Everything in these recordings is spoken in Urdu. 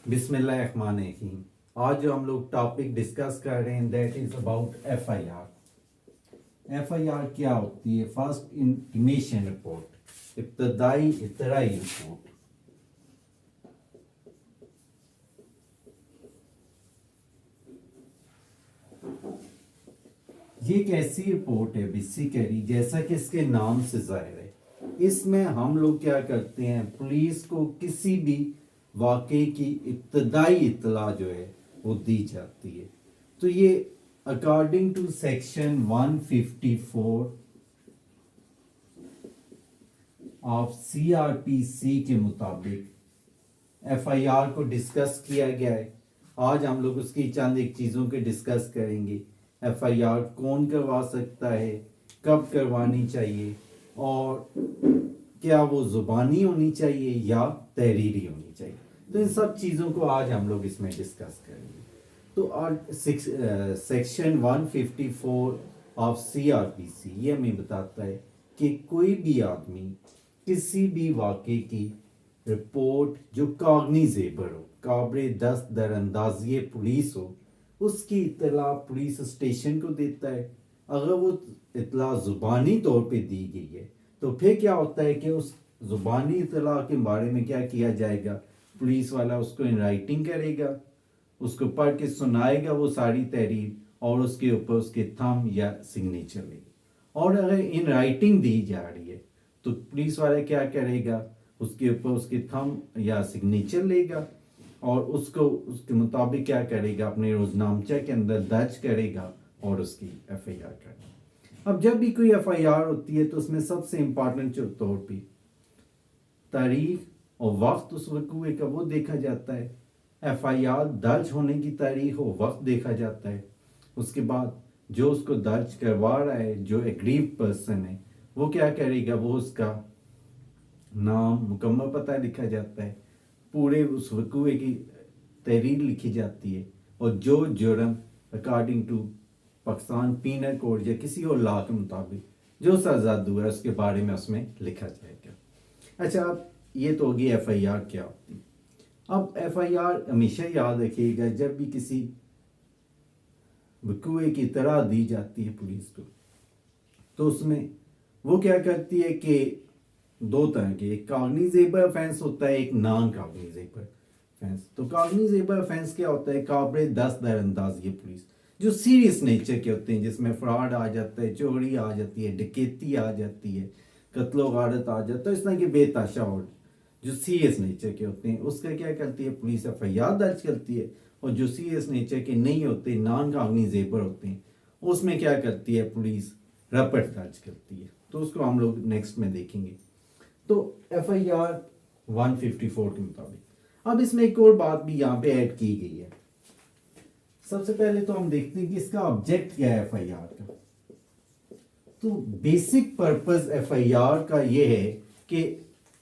بسم اللہ الرحمن الرحیم. آج جو ہم لوگ ٹاپک ڈسکس کر رہے ہیں that is about F I R. F I R کیا ہوتی ہے؟ فرسٹ انٹیمیشن رپورٹ، ابتدائی اطلاعی رپورٹ. یہ ایک ایسی رپورٹ ہے بیسیکلی، جیسا کہ اس کے نام سے ظاہر ہے، اس میں ہم لوگ کیا کرتے ہیں، پولیس کو کسی بھی واقعے کی ابتدائی اطلاع جو ہے وہ دی جاتی ہے. تو یہ according to section 154 of C R P C کے مطابق ایف آئی آر کو ڈسکس کیا گیا ہے. آج ہم لوگ اس کی چند ایک چیزوں کے ڈسکس کریں گے. ایف آئی آر کون کروا سکتا ہے، کب کروانی چاہیے، اور کیا وہ زبانی ہونی چاہیے یا تحریری ہونی چاہیے. تو ان سب چیزوں کو آج ہم لوگ اس میں ڈسکس کریں گے. تو section 154 of C R P C یہ ہمیں بتاتا ہے کہ کوئی بھی آدمی کسی بھی واقعے کی رپورٹ جو کاغنیزیبل ہو، قابل دست در اندازی پولیس ہو، اس کی اطلاع پولیس اسٹیشن کو دیتا ہے. اگر وہ اطلاع زبانی طور پہ دی گئی ہے تو پھر کیا ہوتا ہے کہ اس زبانی اطلاع کے بارے میں کیا کیا جائے گا، پولیس والا اس کو ان رائٹنگ کرے گا، اس کو پڑھ کے سنائے گا وہ ساری تحریر، اور اس کے اوپر اس کے تھم یا سگنیچر لے گا. اور اگر ان رائٹنگ دی جا رہی ہے تو پولیس والا کیا کرے گا، اس کے اوپر اس کے تھم یا سگنیچر لے گا اور اس کو اس کے مطابق کیا کرے گا، اپنے روزنامچہ کے اندر درج کرے گا اور اس کی ایف آئی آر کرے گا. اب جب بھی کوئی ایف آئی آر ہوتی ہے تو اس میں سب سے امپورٹنٹ طور پہ تاریخ اور وقت اس وقوعے کا وہ دیکھا جاتا ہے. ایف آئی آر درج ہونے کی تاریخ اور وقت دیکھا جاتا ہے. اس کے بعد جو اس کو درج کروا رہا ہے، جو ایگریو پرسن ہے، وہ کیا کرے گا، وہ اس کا نام، مکمل پتہ لکھا جاتا ہے، پورے اس وقوعے کی تحریر لکھی جاتی ہے، اور جو جرم according to Pakistan penal code یا کسی اور لا کے مطابق جو سزا ہوا ہے اس کے بارے میں اس میں لکھا جائے گا. اچھا، اب یہ تو ہوگی ایف آئی آر کیا ہوتی ہے. اب ایف آئی آر ہمیشہ یاد رکھیے گا، جب بھی کسی وقوعے کی اطلاع دی جاتی ہے پولیس کو تو اس میں وہ کیا کرتی ہے کہ دو طرح کے، ایک کاغنیزیبل افینس ہوتا ہے، ایک نان کاغنیزیبل افینس. تو کاغنیزیبل افینس کیا ہوتا ہے، قابل دست در اندازی پولیس، جو سیریس نیچر کے ہوتے ہیں، جس میں فراڈ آ جاتا ہے، چوری آ جاتی ہے، ڈکیتی آ جاتی ہے، قتل و غارت آ جاتا ہے، اس طرح کے بے تحاشا اور جو سیریس نیچر کے ہوتے ہیں اس کا کیا کرتی ہے پولیس ایف آئی آر درج کرتی ہے. اور جو سیریس نیچر کے نہیں ہوتے، نان کاغنیزیبل ہوتے ہیں، اس میں کیا کرتی ہے پولیس رپٹ درج کرتی ہے. تو اس کو ہم لوگ نیکسٹ میں دیکھیں گے. تو ایف آئی آر 154 کے مطابق اب اس میں ایک اور بات بھی یہاں پہ ایڈ کی گئی ہے. سب سے پہلے تو ہم دیکھتے ہیں کہ اس کا آبجیکٹ کیا ہے ایف آئی آر کا. تو basic purpose F I R کا یہ ہے کہ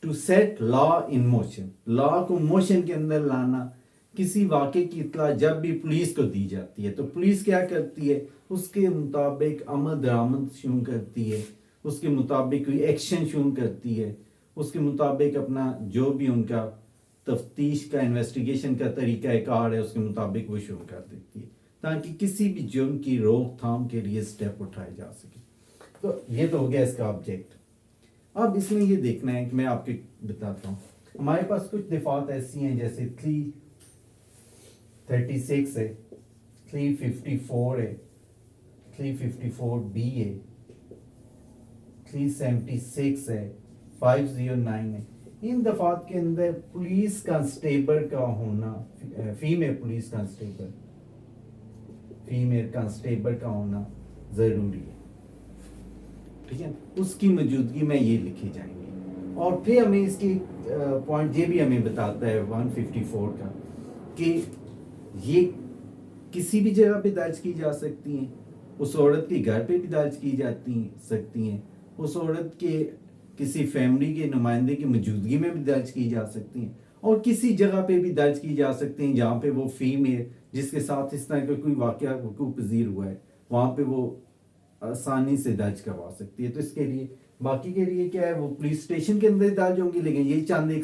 to set law in motion, law کو موشن کے اندر لانا. کسی واقعے کی اطلاع جب بھی پولیس کو دی جاتی ہے تو پولیس کیا کرتی ہے، اس کے مطابق عمل درآمد شروع کرتی ہے، اس کے مطابق کوئی ایکشن شروع کرتی ہے، اس کے مطابق اپنا جو بھی ان کا تفتیش کا انویسٹیگیشن کا طریقہ کار ہے اس کے مطابق وہ شروع کر دیتی ہے، تاکہ کسی بھی جرم کی روک تھام کے لیے سٹیپ اٹھائے جا سکے. تو یہ تو ہو گیا اس کا آبجیکٹ. اب اس میں یہ دیکھنا ہے کہ میں آپ کو بتاتا ہوں، ہمارے پاس کچھ دفعات ایسی ہیں جیسے 336 ہے، 354 ہے، 354B ہے، 376 ہے، 509 ہے. ان دفعات کے اندر پولیس کانسٹیبل کا ہونا، فیمیل پولیس کانسٹیبل کا ہونا ضروری ہے. ٹھیک ہے، اس کی موجودگی میں یہ لکھی جائیں گی. اور پھر ہمیں اس کی پوائنٹ یہ بھی ہمیں بتاتا ہے 154 کا کہ یہ کسی بھی جگہ پہ درج کی جا سکتی ہیں، اس عورت کے گھر پہ بھی درج کی جاتی سکتی ہیں، اس عورت کے کسی فیملی کے نمائندے کی موجودگی میں بھی درج کی جا سکتی ہیں، اور کسی جگہ پہ بھی درج کی جا سکتی ہیں جہاں پہ وہ فیمیل جس کے ساتھ اس طرح کا کوئی واقعہ وقوع پذیر ہوا ہے وہاں پہ وہ آسانی سے درج کروا سکتی ہے. تو اس کے لیے باقی کے لیے کیا ہے، وہ پولیس اسٹیشن کے اندر درج ہوں گی، لیکن یہ چند ایک